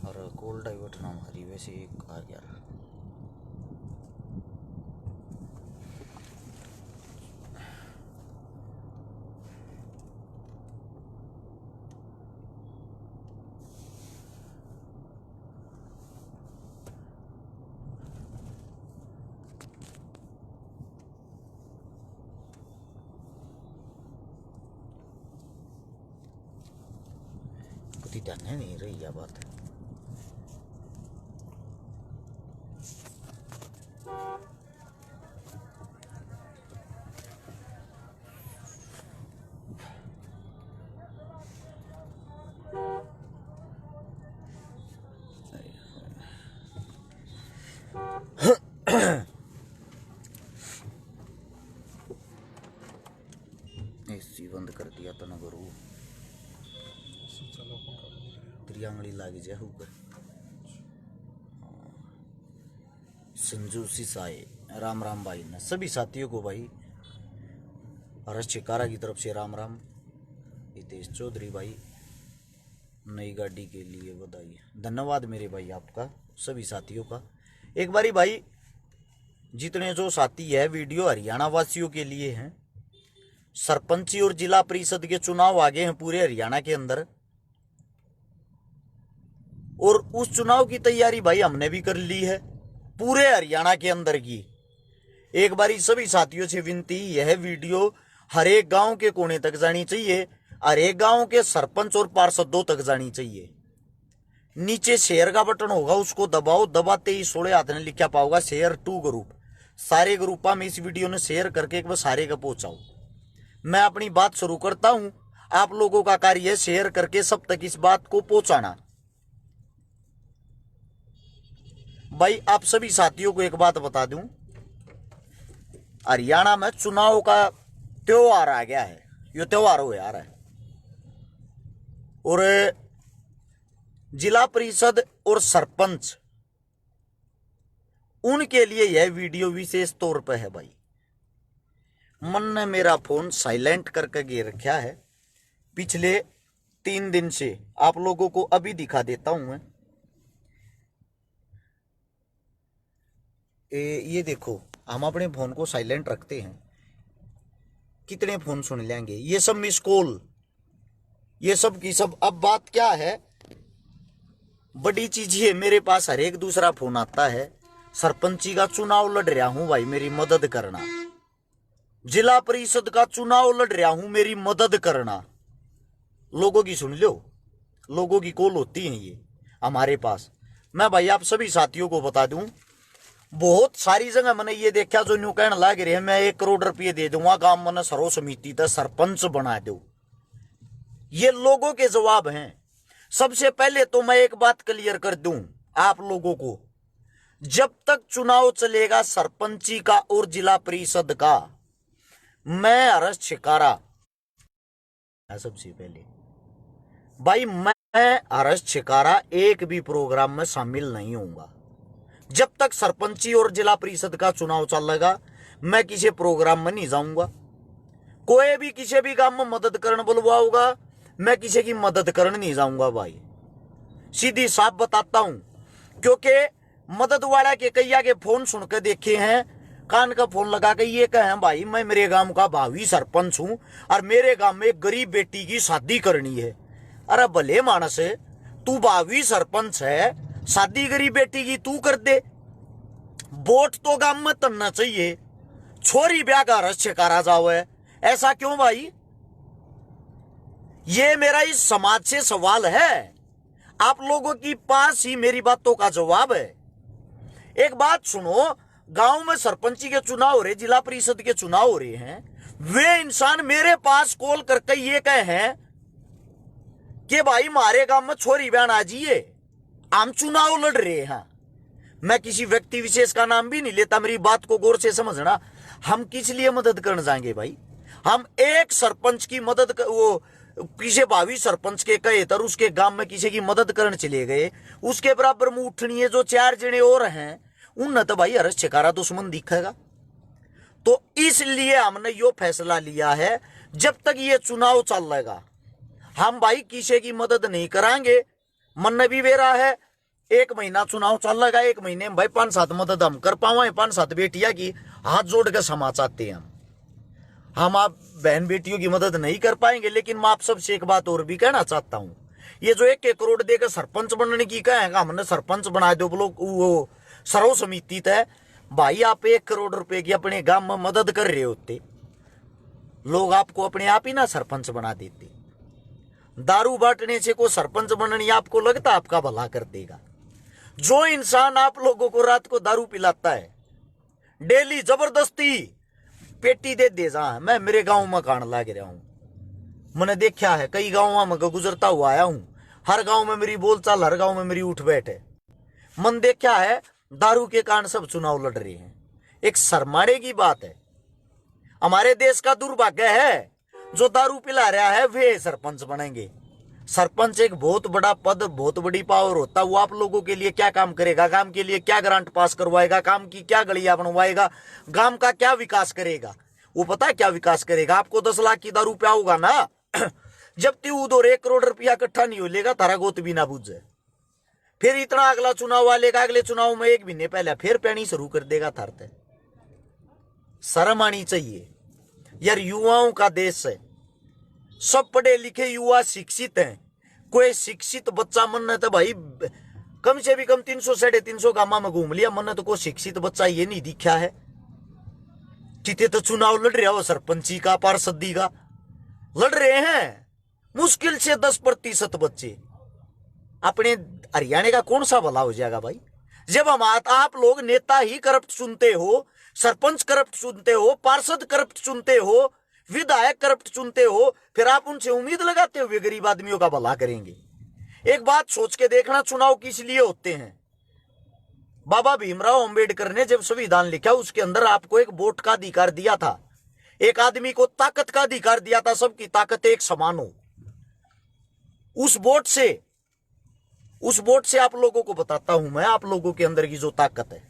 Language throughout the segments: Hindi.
और कोल डाइवर्ट नाम हरी वैसे एक आ गया। ध्यान नहीं रही यह बात। एसी बंद कर दिया तो न गुरु त्रियांगली लागी जाए ऊपर। संजू सिसाए राम राम भाई ने सभी साथियों को भाई हर्ष चिकारा की तरफ से राम राम। हितेश चौधरी भाई नई गाड़ी के लिए बधाई। धन्यवाद मेरे भाई आपका सभी साथियों का। एक बारी भाई जितने जो साथी है वीडियो हरियाणा वासियों के लिए हैं। सरपंची और जिला परिषद के चुनाव आगे हैं पूरे हरियाणा के अंदर और उस चुनाव की तैयारी भाई हमने भी कर ली है पूरे हरियाणा के अंदर की। एक बारी सभी साथियों से विनती यह वीडियो हर एक गांव के कोने तक जानी चाहिए, हर एक गांव के सरपंच और पार्षदों तक जानी चाहिए। नीचे शेयर का बटन होगा उसको दबाओ, दबाते ही 16 हाथ ने लिखा पाओगा शेयर टू ग्रुप। सारे ग्रुपा में इस वीडियो ने शेयर करके एक बार सारे का पहुंचाओ। मैं अपनी बात शुरू करता हूं, आप लोगों का कार्य है शेयर करके सब तक इस बात को पहुंचाना। भाई आप सभी साथियों को एक बात बता दूं, हरियाणा में चुनाव का त्योहार आ गया है। ये त्योहार हो आ रहा है और जिला परिषद और सरपंच उनके लिए यह वीडियो विशेष तौर पर है। भाई मन ने मेरा फोन साइलेंट करके गे रखा है पिछले 3 दिन से। आप लोगों को अभी दिखा देता हूं मैं। ये देखो हम अपने फोन को साइलेंट रखते हैं, कितने फोन सुन लेंगे। ये सब मिस कॉल, ये सब की सब। अब बात क्या है, बड़ी चीज है मेरे पास हर एक दूसरा फोन आता है। सरपंची का चुनाव लड़ रहा हूं भाई मेरी मदद करना। जिला परिषद का चुनाव लड़ रहा हूं मेरी मदद करना। लोगों की सुन लो, लोगों की कॉल होती है ये हमारे पास। मैं भाई आप सभी साथियों को बता दूं, बहुत सारी जगह मैंने ये देखा जो न्यू कहने लग रहे हैं मैं 1 करोड़ रुपये दे दूंगा गांव मैंने सर्व समिति तक सरपंच बना दो। ये लोगों के जवाब हैं। सबसे पहले तो मैं एक बात क्लियर कर दूं आप लोगों को, जब तक चुनाव चलेगा सरपंची का और जिला परिषद का, मैं हर्ष छिकारा सबसे पहले भाई मैं हर्ष छिकारा एक भी प्रोग्राम में शामिल नहीं होऊंगा। जब तक सरपंची और जिला परिषद का चुनाव चलेगा मैं किसी प्रोग्राम में नहीं जाऊंगा। कोई भी किसी भी काम में मदद करने बुलवाऊंगा, मैं किसी की मदद करने नहीं जाऊंगा भाई। सीधी साफ बताता हूं, क्योंकि मदद वाला के कई आगे फोन सुनकर देखे हैं, कान का फोन लगा के ये कहें भाई मैं मेरे गांव का भावी सरपंच हूं और मेरे गांव में एक गरीब बेटी की शादी करनी है। अरे भले मानस है, तू भावी सरपंच है, शादी गरीब बेटी की तू कर दे। वोट तो गांव में तनना चाहिए, छोरी ब्याह का रस करा जाओ है। ऐसा क्यों भाई? ये मेरा इस समाज से सवाल है, आप लोगों की पास ही मेरी बातों का जवाब है। एक बात सुनो, गांव में सरपंची के चुनाव हो रहे, जिला परिषद के चुनाव हो रहे हैं, वे इंसान मेरे पास कॉल करके ये कहे हैं कि भाई हमारे गांव में छोरी बहन आ जाइए, हम चुनाव लड़ रहे हैं। मैं किसी व्यक्ति विशेष का नाम भी नहीं लेता, मेरी बात को गौर से समझना। हम किस लिए मदद करने जाएंगे भाई? हम एक सरपंच की मदद वो किसी भावी सरपंच के कहे तर उसके गांव में किसी की मदद करने चले गए, उसके बराबर में उठनी है जो 4 जने और हैं, उन तो भाई हर्ष छिकारा दुश्मन दिखेगा। तो इसलिए हमने यो फैसला लिया है, जब तक ये चुनाव चल रहेगा हम भाई किसी की मदद नहीं कराएंगे। मन भी बेरा है, एक महीना चुनाव चल लगा, 1 महीने में भाई 5-7 मदद हम कर पावे, 5-7 बेटिया की हाथ जोड़ के क्षमा चाहते हैं हम आप बहन बेटियों की मदद नहीं कर पाएंगे। लेकिन मैं आप सबसे एक बात और भी कहना चाहता हूं, ये जो 1-1 करोड़ देकर सरपंच बनने की कहेगा, हमने सरपंच बना दो लोग वो सर्व समिति तय, भाई आप 1 करोड़ रुपए की अपने गांव में मदद कर रहे होते, लोग आपको अपने आप ही ना सरपंच बना देते। दारू बांटने से को सरपंच बनने आपको लगता आपका भला कर देगा? जो इंसान आप लोगों को रात को दारू पिलाता है, डेली जबरदस्ती पेटी दे दे जा, मैं मेरे गांव में खान लाग रहा हूं, मैंने देखा है कई गांवों में गुजरता हुआ आया हूं, हर गांव में मेरी बोलचाल, हर गांव में मेरी उठ बैठ है। मन देखा है दारू के कारण सब चुनाव लड़ रहे हैं। एक शर्माने की बात है, हमारे देश का दुर्भाग्य है जो दारू पिला रहा है वे सरपंच बनेंगे। सरपंच एक बहुत बड़ा पद, बहुत बड़ी पावर होता है। वो आप लोगों के लिए क्या काम करेगा, गांव के लिए क्या ग्रांट पास करवाएगा, काम की क्या गलियां बनवाएगा, गांव का क्या विकास करेगा? वो पता है क्या विकास करेगा? आपको 10 लाख की दारू पियाऊगा ना जब तक उधर 1 करोड़ रुपया इकट्ठा नहीं हो लेगा, तारा गोत भी ना बुझे, फिर इतना अगला चुनाव आलेगा, अगले चुनाव में 1 महीने पहले फिर पैनी शुरू कर देगा थारते। शर्म आनी चाहिए यार, युवाओं का देश है, सब पढ़े लिखे युवा शिक्षित हैं। कोई शिक्षित बच्चा मन ने तो भाई कम से भी कम 300-350 गांव में घूम लिया, मन ने तो कोई शिक्षित बच्चा ये नहीं दिखा है। कितने तो चुनाव लड़ रहे हो सरपंची का, पार्षदी का लड़ रहे हैं, मुश्किल से 10% बच्चे। अपने हरियाणा का कौन सा भला हो जाएगा भाई, जब हम आप लोग नेता ही करप्ट चुनते हो, सरपंच करप्ट चुनते हो, पार्षद करप्ट चुनते हो, विधायक करप्ट चुनते हो, फिर आप उनसे उम्मीद लगाते हुए गरीब आदमियों का भला करेंगे? एक बात सोच के देखना, चुनाव किस लिए होते हैं? बाबा भीमराव अंबेडकर ने जब संविधान लिखा उसके अंदर आपको एक वोट का अधिकार दिया था, एक आदमी को ताकत का अधिकार दिया था, सबकी ताकत एक समान हो। उस वोट से आप लोगों को बताता हूं मैं, आप लोगों के अंदर की जो ताकत है।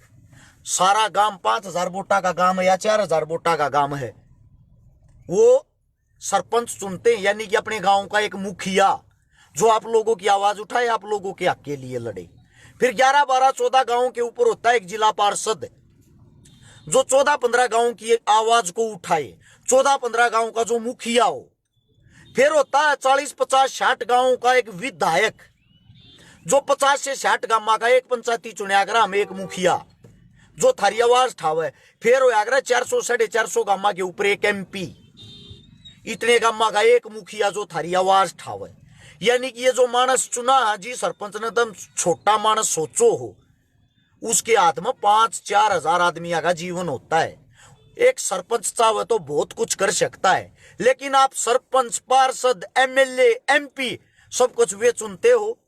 सारा गांव 5000 वोटा का गांव है या 4000 वोटा का गांव है, वो सरपंच चुनते हैं, यानी कि अपने गांव का एक मुखिया जो आप लोगों की आवाज उठाए, आप लोगों के हक के लिए लड़े। फिर 11, 12, 14 गांवों के ऊपर होता है एक जिला पार्षद, जो 14-15 गांवों की आवाज को उठाए, 14-15 गांव का जो मुखिया हो। फिर होता है 40, 50, 60 गांवों का एक विधायक, जो 50 से 60 गांव का एक पंचायती चुनाग्राम, एक मुखिया जो थारी आवाज ठावे। फिर हो 400, 450 गांव के ऊपर एक MP, इतने गांव का एक मुखिया जो थारी आवाज ठावे। यानी कि ये जो मानस चुना जी सरपंच ने, दम छोटा मानस सोचो हो, उसके हाथ में 5-4 हजार आदमी का जीवन होता है। एक सरपंच चाहे तो बहुत कुछ कर सकता है, लेकिन आप सरपंच, पार्षद, MLA, MP सब कुछ वे चुनते हो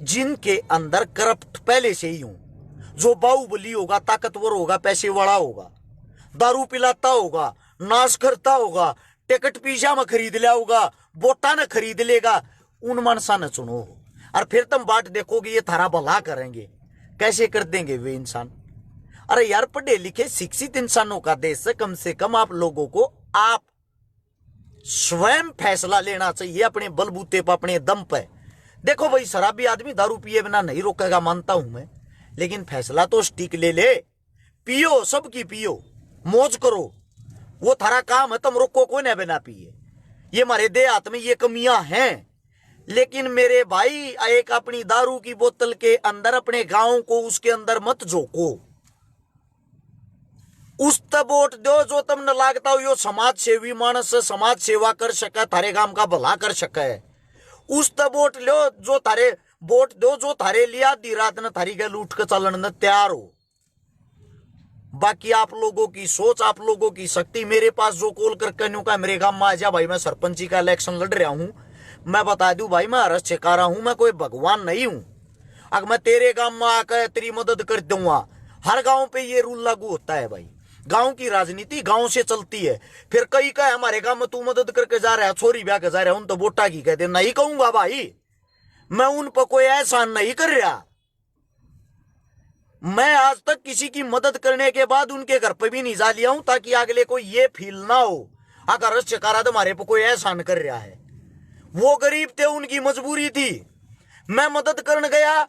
जिनके अंदर करप्ट पहले से ही हो, जो बाहुबली होगा, ताकतवर होगा, पैसे वाला होगा, दारू पिलाता होगा, नाश करता होगा, टिकट पिज्जा में खरीद लिया होगा, वोटा न खरीद लेगा, उन मानसा न चुनो। और फिर तुम बात देखोगे ये थारा भला करेंगे, कैसे कर देंगे वे इंसान? अरे यार, पढ़े लिखे शिक्षित इंसानों का देश से कम आप लोगों को आप स्वयं फैसला लेना चाहिए अपने बलबूते पर, अपने दम पे। देखो भाई, शराबी आदमी दारू पिए बिना नहीं रोकेगा, मानता हूं मैं, लेकिन फैसला तो स्टिक ले, पियो, सबकी पियो, मौज करो, वो थारा काम है, तुम रोको कोई ना बिना पिए। ये हमारे देहात में ये कमियां हैं। लेकिन मेरे भाई, एक अपनी दारू की बोतल के अंदर अपने गांव को उसके अंदर मत झोंको, उस तब वोट दो जो तुमने लागता हो यो समाज सेवी मानस से समाज सेवा कर सके, थारे गांव का भला कर सके। उस तब वोट लो जो थारे वोट दो जो थारे लिया दी रात ने थारी गल उठ के चलन ने तैयार हो। बाकी आप लोगों की सोच, आप लोगों की शक्ति। मेरे पास जो कॉल कर कहने का मेरे गांव में आ जा भाई, मैं सरपंची का इलेक्शन लड़ रहा हूं, मैं बता दूं भाई, मैं हरस चेकारा हूं, मैं कोई भगवान नहीं हूं। अगर मैं तेरे गांव में आकर तेरी मदद कर दूंगा, हर गांव पे ये रूल लागू होता है भाई। गांव की राजनीति गांव से चलती है। फिर कई का हमारे गांव में तू मदद करके जा रहा है, छोरी ब्याह के जा रहा है, उन तो वोटा की कहते नहीं कहूंगा भाई, मैं उन पर कोई एहसान नहीं कर रहा। मैं आज तक किसी की मदद करने के बाद उनके घर पे भी नहीं जा लिया हूं, ताकि अगले को ये फील ना हो अगर चकारा तुम्हारे पर कोई एहसान कर रहा है। वो गरीब थे, उनकी मजबूरी थी, मैं मदद करने गया,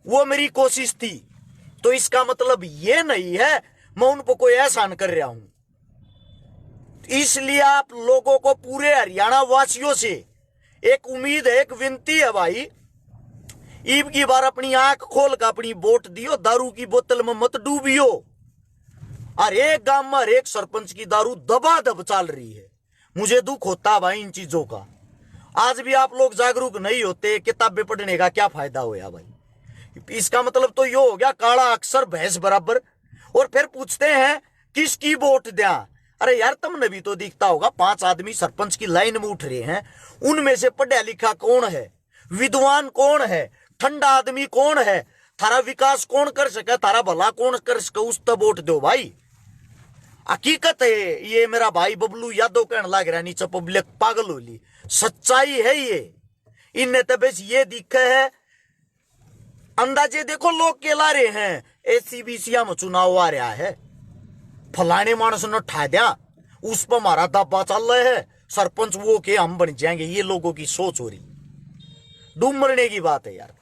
वो मेरी कोशिश थी। तो इसका मतलब ये नहीं है मैं उन पर कोई एहसान कर रहा हूं। इसलिए आप लोगों को, पूरे हरियाणा वासियों से एक उम्मीद है, एक विनती है भाई, ईब की बार अपनी आंख खोल कर अपनी वोट दियो, दारू की बोतल में मत डूबियो। हर एक गांव में हर एक सरपंच की दारू दबादब चल रही है। मुझे दुख होता है भाई इन चीजों का। आज भी आप लोग जागरूक नहीं होते, किताबें पढ़ने का क्या फायदा होया भाई। इसका मतलब तो यो हो गया काला अक्षर भैंस बराबर। और फिर पूछते हैं किसकी वोट द्या। अरे यार तुमने भी तो दिखता होगा, 5 आदमी सरपंच की लाइन में उठ रहे हैं, उनमें से पढ़ा लिखा कौन है, विद्वान कौन है, ठंडा आदमी कौन है, थारा विकास कौन कर सके, थारा भला कौन कर सके, उस तो वोट दो भाई। हकीकत है ये, मेरा भाई बबलू यादव कहने लग रहा नीचे पब्लिक पागल होली, सच्चाई है ये। इनने तो बस ये दिखे है, अंदाजे देखो लोग के ला रहे हैं, एसीबीसी में चुनाव आ रहा है, फलाने मानस ने ठा दिया, उस पर हमारा दबा चल रहा है, सरपंच वो के हम बन जाएंगे। ये लोगों की सोच हो रही, डूब मरने की बात है यार।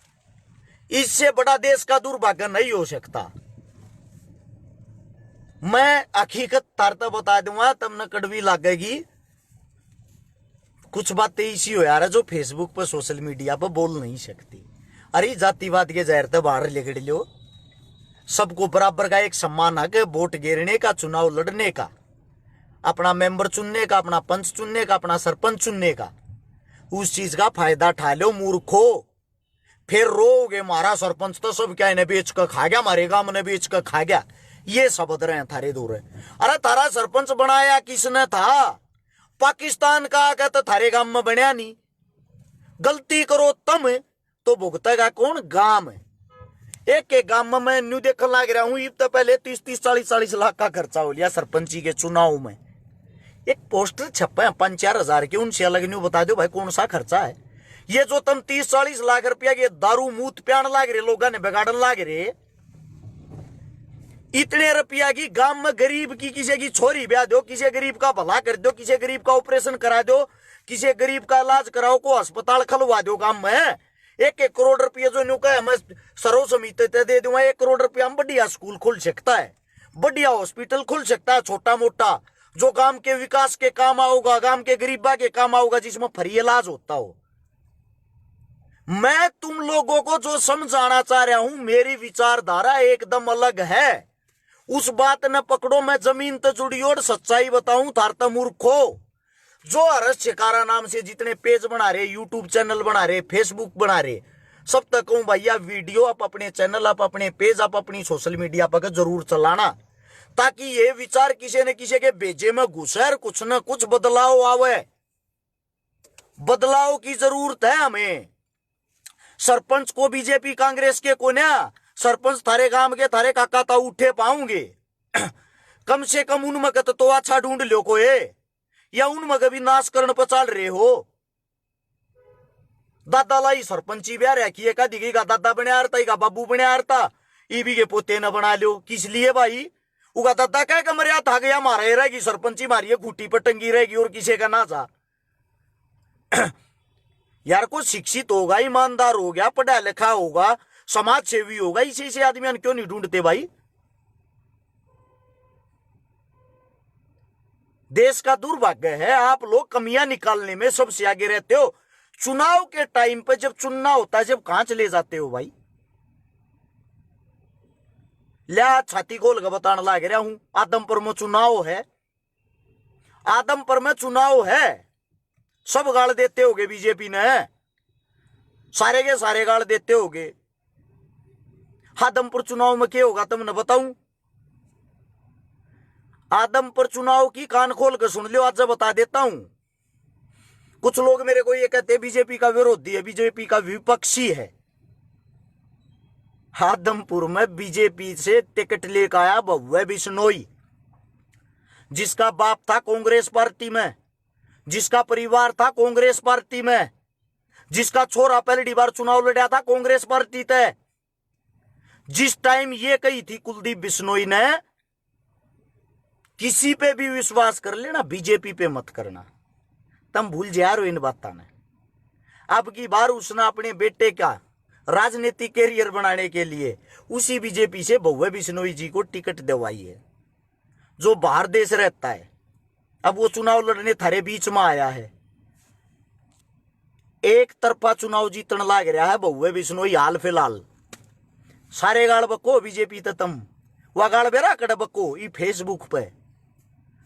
इससे बड़ा देश का दुर्भाग्य नहीं हो सकता। मैं हकीकत तारता बता दूंगा, तुमने कड़वी लगेगी। कुछ बातें इसी हो यार जो फेसबुक पर, सोशल मीडिया पर बोल नहीं सकती। अरे जातिवाद के जहर तो बाहर लेकर लो, सबको बराबर का एक सम्मान है, वोट गिरने का, चुनाव लड़ने का, अपना मेंबर चुनने का, अपना पंच चुनने का, अपना सरपंच चुनने का। उस चीज का फायदा उठा लो मूर्खो। फिर रोगे मारा सरपंच तो सब क्या इन्हें बेच कर खा गया, मारे गांव ने बेच कर खा गया, ये शब्द रहे थारे दूर है। अरे थारा सरपंच बनाया किसने था? पाकिस्तान का आकर तो थारे गांव में बनया नहीं। गलती करो तुम तो भुगतेगा कौन? गांव में। एक गांव में मैं न्यू देखने लग रहा हूं, तो पहले 30-30, 40-40 लाख का खर्चा हो लिया सरपंची के चुनाव में। एक पोस्टर छपे हैं 5-4 हजार के, उनसे अलग न्यू बता दो भाई कौन सा खर्चा है ये। जो तुम 30-40 लाख रुपया के दारू मूत प्यान लाग रहे, लोगों ने बिगाड़न लाग रहे, इतने रुपया की गांव में गरीब की किसी की छोरी ब्याह दो, किसी गरीब का भला कर दो, किसी गरीब का ऑपरेशन करा दो, किसी गरीब का इलाज कराओ, को अस्पताल खुलवा दो गांव में। 1-1 करोड़ रुपया जो न्यू कहे मैं सर्व समिति दे दूंगा, 1 करोड़ रुपया में बढ़िया स्कूल खुल सकता है, बढ़िया हॉस्पिटल खुल सकता है, छोटा मोटा, जो गांव के विकास के काम आओगा, गांव के गरीबा के काम आओगा, जिसमें फ्री इलाज होता हो। मैं तुम लोगों को जो समझाना चाह रहा हूं, मेरी विचारधारा एकदम अलग है। उस बात न पकड़ो, मैं जमीन तो जुड़ी और सच्चाई बताऊं थारता मूर्खो। जो हर्ष शिकारा नाम से जितने पेज बना रहे, यूट्यूब चैनल बना रहे, फेसबुक बना रहे, सब तक कहूं भैया वीडियो आप अपने चैनल, आप अपने पेज, आप अपनी सोशल मीडिया पर जरूर चलाना, ताकि ये विचार किसी न किसी के भेजे में घुसे और कुछ न कुछ बदलाव आवे। बदलाव की जरूरत है हमें। सरपंच को बीजेपी कांग्रेस के कोन्या, सरपंच थारे गांव के थारे काका ता उठे पाऊंगे। कम से कम उनमें तो अच्छा ढूंढ लो कोई, या उनमें कभी नाश करने पर चल रहे हो। दादा लाई सरपंची ब्याह रखी का दिखेगी का दादा बने आरता का बाबू बने आरता, ईबी के पोते न बना लो। किस लिए भाई? उगा दादा कह कमरिया था गया मारा रहेगी, सरपंची मारिए खूटी पर टंगी रहेगी और किसी का ना जा। यार को शिक्षित होगा, ईमानदार हो गया, पढ़ा लिखा होगा, समाज सेवी होगा, इसी से आदमी क्यों नहीं ढूंढते भाई? देश का दुर्भाग्य है, आप लोग कमियां निकालने में सबसे आगे रहते हो। चुनाव के टाइम पे जब चुनना होता है, जब कहां चले जाते हो भाई? लिया छाती खोल कर बताने लग रहा हूं, आदमपुर में चुनाव है, आदमपुर में चुनाव है, सब गाल देते होगे बीजेपी ने, सारे के सारे गाल देते होगे। आदमपुर चुनाव में क्या होगा तुमने बताऊं? आदमपुर चुनाव की कान खोल कर सुन लो, आज बता देता हूं। कुछ लोग मेरे को ये कहते हैं बीजेपी का विरोधी है, बीजेपी का विपक्षी है। आदमपुर में बीजेपी से टिकट लेकर आया भव्य बिश्नोई, जिसका बाप था कांग्रेस पार्टी में, जिसका परिवार था कांग्रेस पार्टी में, जिसका छोरा पहली बार चुनाव लड़ा था कांग्रेस पार्टी तय। जिस टाइम ये कही थी कुलदीप बिश्नोई ने, किसी पे भी विश्वास कर लेना, बीजेपी पे मत करना, तुम भूल जा रहे हो इन बातों ने। अब की बार उसने अपने बेटे का राजनीतिक कैरियर बनाने के लिए उसी बीजेपी से भव्य बिश्नोई जी को टिकट दिलवाई है, जो बाहर देश रहता है। अब वो चुनाव लड़ने थारे बीच में आया है। एक तरफा चुनाव जीतने लाग रहा है भव्य बिश्नोई हाल फिलहाल। सारे गाल बको बीजेपी तम वह गाल बेरा कड़ बको ई फेसबुक पे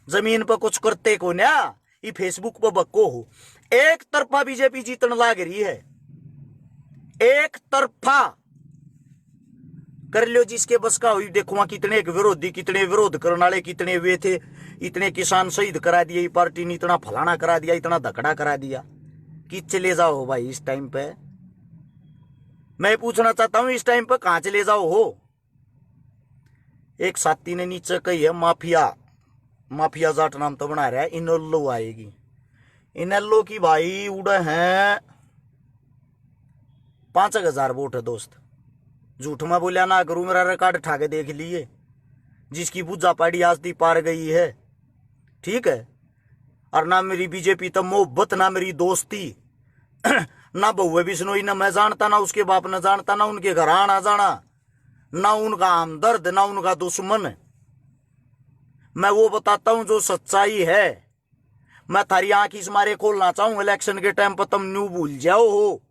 जमीन पर कुछ करते को ना, ये फेसबुक पर बक्को हो। एक तरफा बीजेपी जीतने लाग रही है, एक तरफा कर लो जिसके बस का हुई। देखो वहां कितने विरोधी, कितने विरोध करने वाले कितने वे थे। इतने किसान शहीद करा दिए पार्टी ने, इतना फलाना करा दिया, इतना धकड़ा करा दिया कि चले जाओ भाई। इस टाइम पे मैं पूछना चाहता हूं, इस टाइम पे कहां चले जाओ हो। एक साथी ने नीचे कही है माफिया जाट नाम तो बना रहा है, इनेलो आएगी। इनेलो की भाई उड़ है 5,000 वोट है दोस्त। झूठ में बोलिया ना करूं, मेरा रिकॉर्ड ठाके देख लिए। जिसकी पूजा पाड़ी आज दी पार गई है, ठीक है। और ना मेरी बीजेपी तो मोहब्बत, ना मेरी दोस्ती, ना बहुए बिश्नोई ना मैं जानता, ना उसके बाप ने जानता, ना उनके घर आना जाना, ना उनका हमदर्द, ना उनका दुश्मन। मैं वो बताता हूं जो सच्चाई है। मैं थारी आंख इस मारे खोलना चाहूं, इलेक्शन के टाइम पर तुम न्यू भूल जाओ हो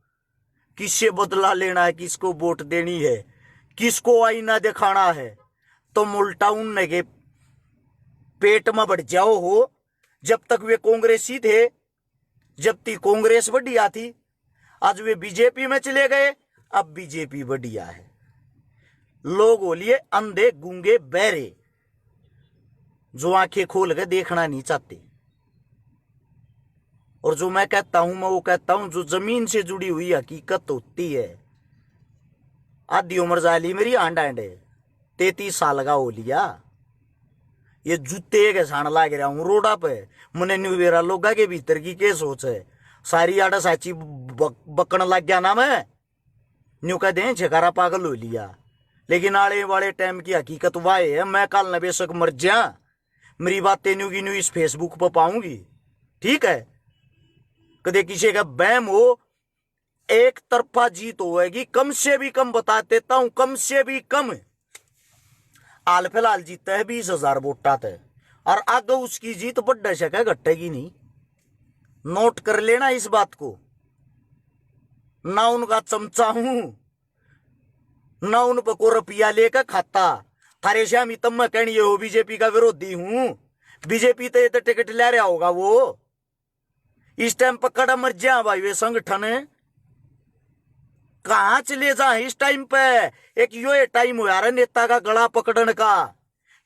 किससे बदला लेना है, किसको वोट देनी है, किसको आईना दिखाना है। तुम उल्टा उनने के पेट में बढ़ जाओ हो। जब तक वे कांग्रेसी थे, जब तक कांग्रेस बढ़िया थी, आज वे बीजेपी में चले गए, अब बीजेपी बढ़िया है। लोग बोलिए अंधे गूंगे बहरे, जो आंखें खोल के देखना नहीं चाहते। और जो मैं कहता हूं, मैं वो कहता हूं जो जमीन से जुड़ी हुई हकीकत होती है। आधी उम्र जाली मेरी आंड 33 साल का हो लिया। ये जूते के साण लाग रहा हूं रोडा पे। मने न्यू वेरा लोगा के भीतर की के सोच है, सारी आड़ा साची बकन लग गया ना मैं न्यू कह दे छकारा पागल हो लिया। लेकिन आने वाले टाइम की हकीकत वाह है, मैं कल न बेशक मर जा, मेरी बातें न्यू की न्यू इस फेसबुक पर पाऊंगी, ठीक है। कदे किसी का बैम हो, एक तरफा जीत होएगी। कम से भी कम बता देता हूं, कम से भी कम हाल फिलहाल जीता है 20,000 वोटा थे, और आगे उसकी जीत बढ़ सके घटेगी नहीं। नोट कर लेना इस बात को। ना उनका चमचा हूं, ना उन पर को रुपया लेकर खाता। थारे श्यामी तब मैं कहनी हो बीजेपी का विरोधी हूं। बीजेपी तो ये तो टिकट ले रहा होगा वो। इस टाइम पकड़ा मर जा भाई वे संगठन कहां चले जा इस टाइम पे। एक यो टाइम हो यार नेता का गला पकड़ने का,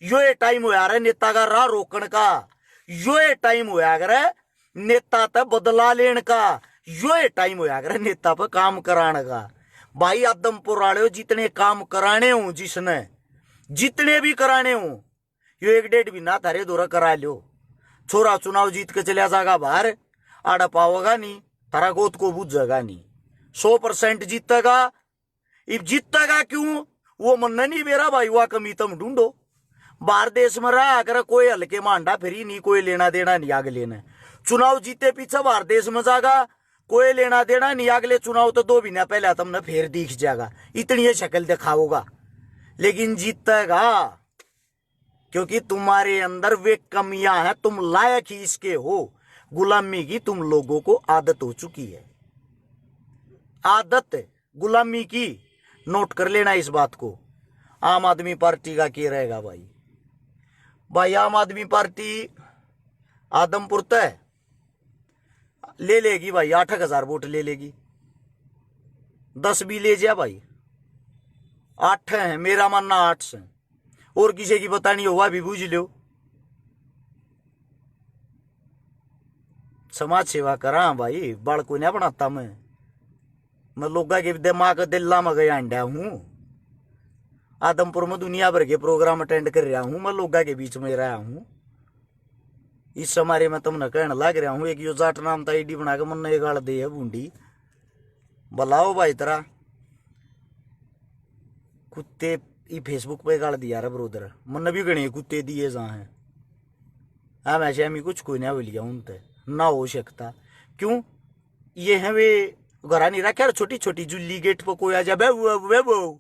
यो टाइम हो यार नेता का राह रोकने का, यो टाइम हो यार नेता तक बदला लेने का, यो टाइम हो यार नेता पर काम कराने का। भाई आदमपुर वाले जितने काम कराने हो, जिसने जितने भी कराने हो, यो 1-1.5 महीना थारे दौरा करा लो। छोरा चुनाव जीत के चलिया जाएगा बाहर, आड़ा पाओगा नहीं, थारा गोद को बुझेगा नहीं। 100% जीतेगा। इब जीतेगा क्यों वो मन नहीं मेरा भाई, वह कमी तुम ढूंढो। बाहर देश में रहा अगर कोई हल्के मांडा फिरी नहीं, कोई लेना देना नहीं आगे लेना। चुनाव जीते पीछे बाहर देश में जागा, कोई लेना देना नहीं। अगले चुनाव तो 2 महीना पहले तुमने फिर दिख जाएगा, इतनी ये शक्ल दिखाओगा, लेकिन जीतेगा क्योंकि तुम्हारे अंदर वे कमियां हैं, तुम लायक ही इसके हो। गुलामी की तुम लोगों को आदत हो चुकी है, आदत गुलामी की। नोट कर लेना इस बात को। आम आदमी पार्टी का क्या रहेगा भाई? भाई आम आदमी पार्टी आदमपुर तय ले लेगी भाई, 8,000 वोट ले लेगी। 10 भी ले जा भाई, 8 है मेरा मानना, 8 से और किसी की बतानी हुआ भी बूझ लो। समाज सेवा करा भाई, बाल को नहीं बनाता मैं लोगा के दिमाग दिल्ला में गया अंडा हूं। आदमपुर में दुनिया भर के प्रोग्राम अटेंड कर रहा हूं, मैं लोगा के बीच में रहा हूं। इस समारे में तुमने कहने लग रहा हूं एक यो जाट नाम था आईडी बना के मन ने गाड़ दे है बूंदी। बुलाओ भाई तेरा कुत्ते ई फेसबुक पे गाड़ दिया रे ब्रोदर, मन भी गणे कुत्ते दिए जा है। हाँ वैसे हमें कुछ कोई ना बोलिया उनते ना हो सकता। क्यों? ये है वे घरा नहीं रखा, छोटी छोटी जुल्ली गेट पर कोई आ जाए वो,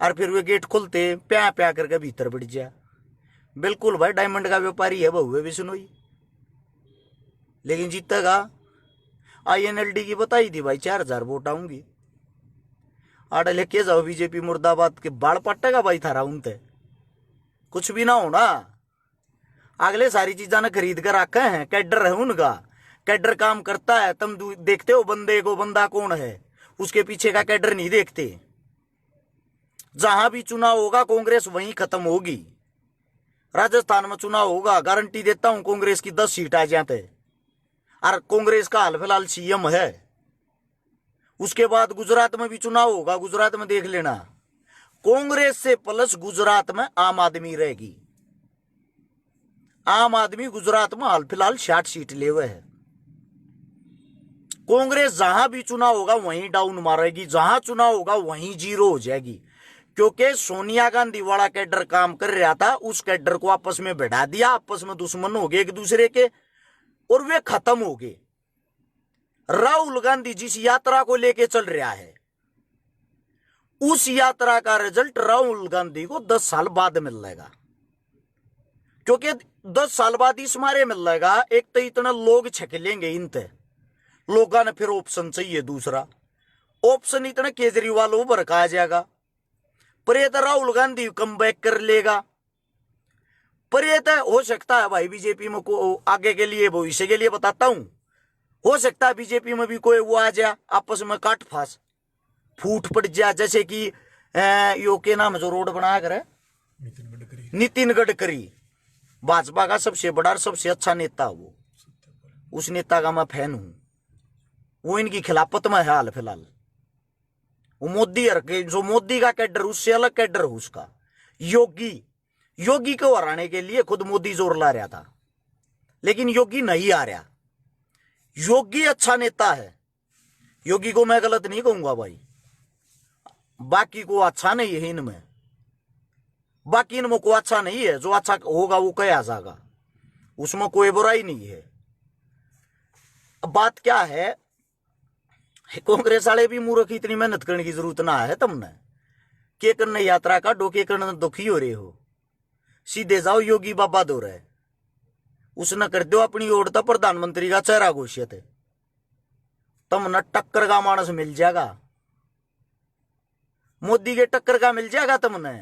और फिर वे गेट खोलते प्या प्या करके भीतर बढ़ जाए। बिल्कुल भाई डायमंड का व्यापारी है बहुए बिश्नोई। लेकिन जीतेगा। INLD की बताई थी भाई 4000 वोट आऊंगी। आड़े लेके जाओ बीजेपी मुर्दाबाद के बाल पट्टेगा भाई थारा उनते कुछ भी ना होना। अगले सारी चीजा ने खरीद कर रखे हैं, कैडर है उनका, कैडर काम करता है। तुम देखते हो बंदे को, बंदा कौन है, उसके पीछे का कैडर नहीं देखते। जहां भी चुनाव होगा कांग्रेस वहीं खत्म होगी। राजस्थान में चुनाव होगा, गारंटी देता हूं कांग्रेस की 10 सीट आ जाते। और कांग्रेस का हाल फिलहाल CM है। उसके बाद गुजरात में भी चुनाव होगा, गुजरात में देख लेना, कांग्रेस से प्लस गुजरात में आम आदमी रहेगी। आम आदमी गुजरात में हाल फिलहाल 60 सीट ले हुए है। कांग्रेस जहां भी चुनाव होगा वहीं डाउन मारेगी, जहां चुनाव होगा वहीं जीरो हो जाएगी। क्योंकि सोनिया गांधी वाला कैडर काम कर रहा था, उस कैडर को आपस में बढ़ा दिया, आपस में दुश्मन हो गए एक दूसरे के, और वे खत्म हो गए। राहुल गांधी जिस यात्रा को लेके चल रहा है, उस यात्रा का रिजल्ट राहुल गांधी को 10 साल बाद मिल जाएगा। क्योंकि 10 साल बाद इस मारे मिल जाएगा, एक तो इतना लोग छकेलेंगे इनते, लोगों ने फिर ऑप्शन चाहिए, दूसरा ऑप्शन इतना केजरीवाल उभर का आ जाएगा, पर ये तो राहुल गांधी कम बैक कर लेगा। पर ये तो हो सकता है भाई बीजेपी में को आगे के लिए, भविष्य के लिए बताता हूं, हो सकता है बीजेपी में भी कोई वो आ जाए, आपस में काट फास फूट पड़ जाए। जैसे कि यो के नाम जो रोड बनाया करे नितिन गडकरी, भाजपा का सबसे बड़ा और सबसे अच्छा नेता, वो उस नेता का मैं फैन हूं। वो इनकी खिलाफत में है हाल फिलहाल। वो मोदी जो मोदी का कैडर, उससे अलग कैडर है उसका। योगी को हराने के लिए खुद मोदी जोर ला रहा था, लेकिन योगी नहीं आ रहा। योगी अच्छा नेता है, योगी को मैं गलत नहीं कहूंगा भाई, बाकी को अच्छा नहीं है इनमें, बाकी इनमें को अच्छा नहीं है। जो अच्छा होगा वो कहा जाएगा, उसमें कोई बुराई नहीं है। अब बात क्या है, कांग्रेस वाले भी मूर्ख, इतनी मेहनत करने की जरूरत ना है तुमने। के करने यात्रा का डोके करने दुखी हो रहे हो, सीधे जाओ योगी बाबा दो रहे, उसने कर दो अपनी ओर तो प्रधानमंत्री का चेहरा घोषित है, तुमने टक्कर का मानस मिल जाएगा, मोदी के टक्कर का मिल जाएगा तुमने।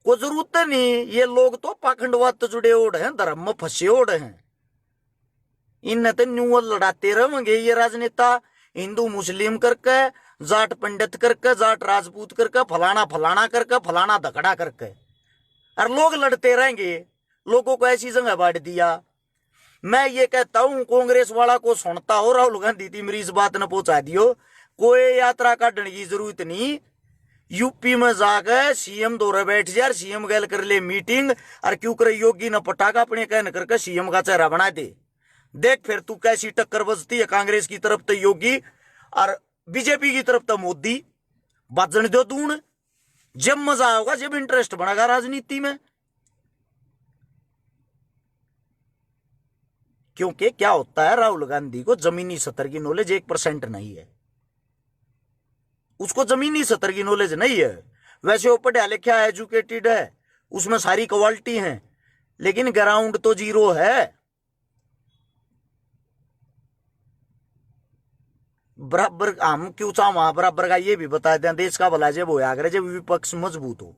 कोई जरूरत नहीं, ये लोग तो पाखंडवाद तो जुड़े ओढ़ हैं, धर्म में फंसे ओढ़ हैं, इन तो न्यू लड़ाते रहेंगे ये राजनेता, हिंदू मुस्लिम करके, जाट पंडित करके, जाट राजपूत करके, फलाना फलाना करके, फलाना धकड़ा करके, और लोग लड़ते रहेंगे। लोगों को ऐसी जगह बांट दिया। मैं ये कहता हूं कांग्रेस वाला को सुनता हो, राहुल गांधी थी मेरी इस बात ने पहुंचा दियो, कोई यात्रा काटने की जरूरत नहीं। यूपी में जाकर CM दौरे बैठ जाए, CM गैल कर ले मीटिंग, और क्यों करे योगी न पटाखा अपने कहने करके CM का चेहरा बना दे। देख फिर तू कैसी टक्कर बजती है, कांग्रेस की तरफ तो योगी और बीजेपी की तरफ तो मोदी। बजन दो दून, जब मजा होगा, जब इंटरेस्ट बढ़ेगा राजनीति में। क्योंकि क्या होता है, राहुल गांधी को जमीनी स्तर की नॉलेज 1% नहीं है, उसको जमीनी स्तर की नॉलेज नहीं है। वैसे वो पढ़ा लिखा एजुकेटेड है, उसमें सारी क्वालिटी है, लेकिन ग्राउंड तो जीरो है। बराबर हम क्यों चाह बराबर का ये भी बता दें, देश का भला जब होया करे, जब विपक्ष मजबूत हो।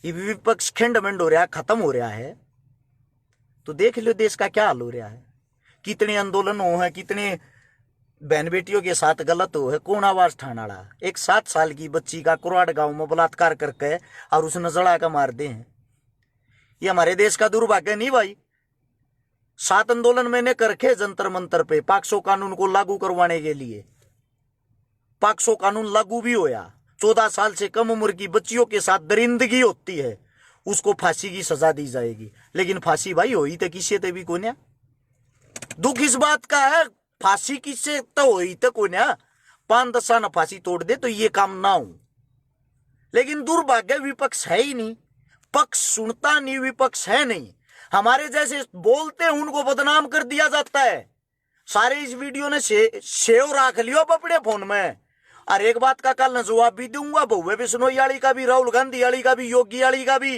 ये विपक्ष खंड हो रहा है, खत्म हो रहा है, तो देख लो देश का क्या हाल हो रहा है। कितने आंदोलन हो है, कितने बहन बेटियों के साथ गलत हो है। कौन आवाज ठाना रहा, एक 7 साल की बच्ची का कुराड़ गांव में बलात्कार करके और उसने जड़ा का मार दे हैं। ये हमारे देश का दुर्भाग्य नहीं भाई। 7 आंदोलन मैंने करके जंतर मंतर पे पाक्सो कानून को लागू करवाने के लिए, पाक्सो कानून लागू भी होया। 14 साल से कम उम्र की बच्चियों के साथ दरिंदगी होती है, उसको फांसी की सजा दी जाएगी। लेकिन फांसी भाई होई तो किसी ते भी कोन्या। दुख इस बात का है, फांसी किससे तो होई तो कोन्या, 5-10 साल फांसी तोड़ दे तो ये काम ना हो। लेकिन दुर्भाग्य विपक्ष है ही नहीं, पक्ष सुनता नहीं, विपक्ष है नहीं। हमारे जैसे बोलते हैं उनको बदनाम कर दिया जाता है, सारे इस वीडियो ने सेव रख लियो अब अपने फोन में। और एक बात का कल न जवाब भी दूंगा, बहुए बिश्नोई वाली का भी, राहुल गांधी वाली का भी, योगी वाली का भी।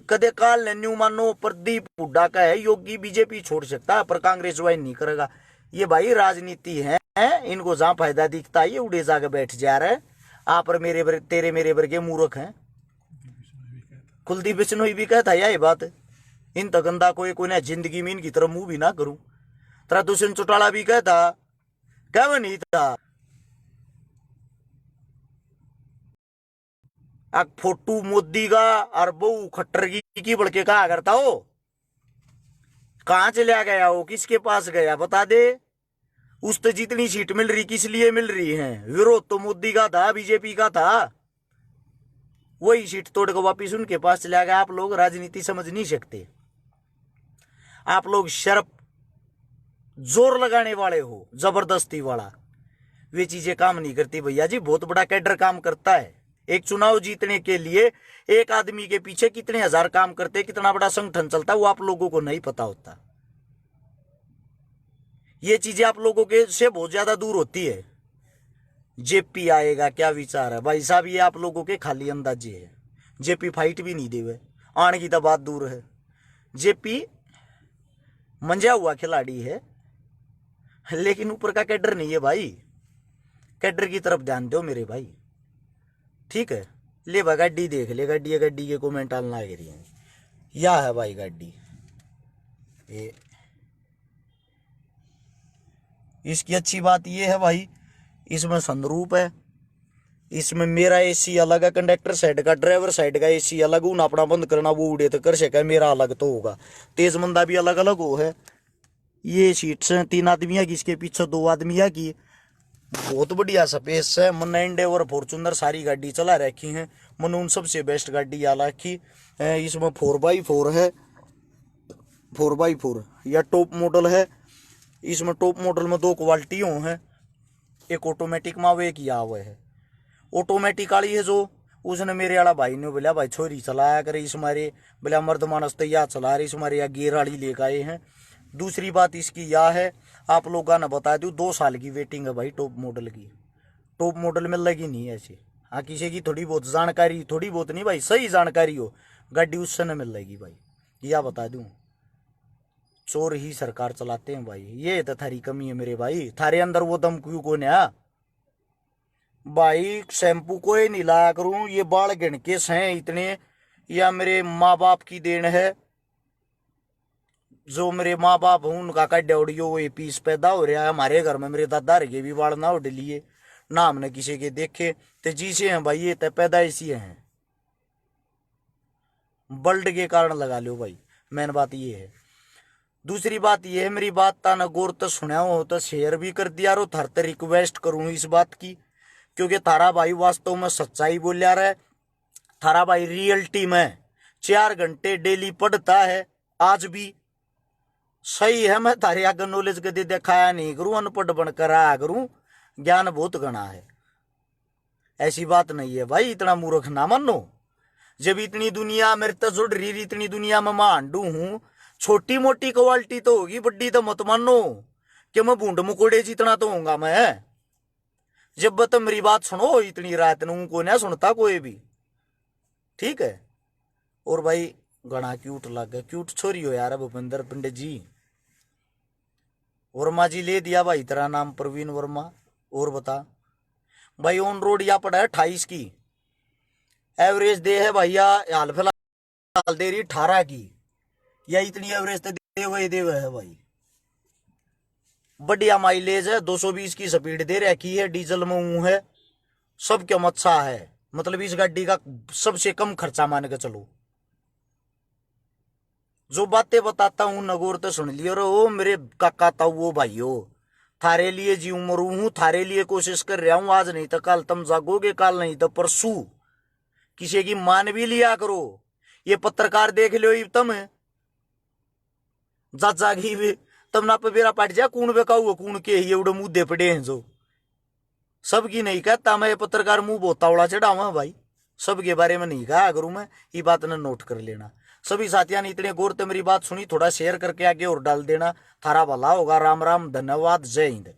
कदे काल ने न्यू मानो प्रदीप हुड्डा का है योगी बीजेपी छोड़ सकता है पर कांग्रेस ज्वाइन नहीं करेगा। ये भाई राजनीति है, इनको जहां फायदा दिखता है ये उड़े जाके बैठ जा रहे हैं। आप और मेरे तेरे मेरे वर्गे मूर्ख हैं। कुलदीप बिश्नोई भी कहता है ये बात, इन तगंदा कोई ना जिंदगी में इनकी तरफ मुंह भी ना करूं। तेरा दुष्यंत चौटाला भी कहता, क्या नहीं था फोटू मोदी का और बहु खट्टर की बड़के कहा करता हो, कहां चला गया हो, किसके पास गया बता दे। उस तो जितनी सीट मिल रही किस लिए मिल रही है, विरोध तो मोदी का था, बीजेपी का था, वही सीट तोड़ कर वापिस उनके पास चला गया। आप लोग राजनीति समझ नहीं सकते, आप लोग शर्फ जोर लगाने वाले हो, जबरदस्ती वाला, वे चीजें काम नहीं करती भैया जी। बहुत बड़ा कैडर काम करता है। एक चुनाव जीतने के लिए एक आदमी के पीछे कितने हजार काम करते, कितना बड़ा संगठन चलता है, वो आप लोगों को नहीं पता होता। ये चीजें आप लोगों के से बहुत ज्यादा दूर होती है। जेपी आएगा क्या विचार है भाई साहब, ये आप लोगों के खाली अंदाजे है। जेपी फाइट भी नहीं देवे, आने की तो बात दूर है। जेपी मंजा हुआ खिलाड़ी है लेकिन ऊपर का कैडर नहीं है भाई। कैडर की तरफ ध्यान दो मेरे भाई, ठीक है। ले भाई गाड़ी देख ले, गाड़ी के कमेंट आना लग रही है। या है भाई गाड़ी ये, इसकी अच्छी बात ये है भाई, इसमें सनरूप है, इसमें मेरा एसी अलग है, कंडक्टर साइड का, ड्राइवर साइड का एसी अलग, उन अपना बंद करना वो उड़े तो कर सके, मेरा अलग तो होगा। तेज मंदा भी अलग अलग हो है। ये सीट्स हैं 3 आदमिया की, इसके पीछे 2 आदमिया की। बहुत बढ़िया स्पेस है। मन एंडेवर फॉर्चूनर सारी गाड़ी चला रखी है, मन उन सबसे बेस्ट गाड़ी आला रखी। इसमें 4x4 है, 4x4 या टॉप मॉडल है। इसमें टॉप मॉडल में 2 क्वालिटियों हैं, एक ऑटोमेटिक में वो एक या हुआ है। ऑटोमेटिक वाली है जो उसने मेरे वाला भाई ने बोला भाई छोरी चलाया करे, इस मारे बोला मर्द मानस तो या चला रही, इस मारे या गियर वाली लेकर आए हैं। दूसरी बात इसकी यह है, आप लोगों ने बता दूं 2 साल की वेटिंग है भाई टॉप मॉडल की। टॉप मॉडल में लगी नहीं ऐसे, हाँ किसी की थोड़ी बहुत जानकारी, थोड़ी बहुत नहीं भाई, सही जानकारी हो गाड़ी उस समय मिल जाएगी भाई। यह बता दूं चोर ही सरकार चलाते हैं भाई, ये तो थारी कमी है मेरे भाई। थारे अंदर वो दम क्यों को नया भाई, शैम्पू को ही नहीं लाया करूं, ये बाल गिणके हैं इतने, या मेरे माँ बाप की देन है। जो मेरे माँ बाप हूं उनका का डेवड़ियो वो पीस पैदा हो रहा है। हमारे घर में मेरे दादा के भी बाल ना उड़ लिए, ना हमने किसी के देखे, तो जीसे हैं भाई ये तो पैदाइशी हैं, बल्ड के कारण लगा लो भाई। मेन बात ये है। दूसरी बात ये है, मेरी बात ता न गौर तो सुना हो तो शेयर भी कर दिया रो, थार तो रिक्वेस्ट करूं इस बात की, क्योंकि थारा भाई वास्तव में सच्चाई बोलिया रहा है। थारा भाई रियलिटी में 4 घंटे डेली पढ़ता है, आज भी सही है। मैं थारे आगे नॉलेज के दे दिखाया नहीं करूं, अनपढ़ बनकर आया करूं, ज्ञान बहुत गणा है, ऐसी बात नहीं है भाई। इतना मूर्ख ना मानो। जब इतनी दुनिया मेरे तो जुड़ रही, इतनी दुनिया में मैं हांडू हूं, छोटी मोटी क्वालिटी तो होगी, बड्डी तो मत मानो कि मैं बूंद मुकोड़े जितना तो होऊंगा मैं। जब तो मेरी बात सुनो, इतनी रात नू को ना सुनता कोई भी, ठीक है। और भाई घना क्यूट लग, क्यूट छोरी हो यार भूपेंद्र पंडित जी। वर्मा जी ले दिया भाई तेरा नाम प्रवीण वर्मा। और बता भाई, ऑन रोड या पड़ा है 28 की एवरेज दे है भैया, हाल फिलहाल दे रही 18 की, या इतनी एवरेज तो दे हुए है भाई। बढ़िया माइलेज है, 220 की स्पीड दे रखी है, डीजल में ऊँ है, सब क्या अच्छा है। मतलब इस गाड़ी का सबसे कम खर्चा मान के चलो। जो बातें बताता हूं नगौर तो सुन लियो रो मेरे काका ताऊ भाइयों, थारे लिए जी मरू हूं, थारे लिए कोशिश कर रहा हूं। आज नहीं तो कल तुम जागोगे, कल नहीं तो परसों। किसी की मान भी लिया करो। ये पत्रकार देख लो तुम जागी भी तब ना पे बेरा पट जा, कूण बेकाऊ कूण के ही एवढे मुद्दे पड़े हैं जो सबकी नहीं कहता। मैं पत्रकार मुंह बोतावड़ा चढ़ावा भाई, सबके बारे में नहीं कहा करूं मैं, ये बात ने नोट कर लेना। सभी साथियों ने इतने गौर से मेरी बात सुनी, थोड़ा शेयर करके आगे और डाल देना। थारा भला होगा। राम राम, धन्यवाद, जय हिंद।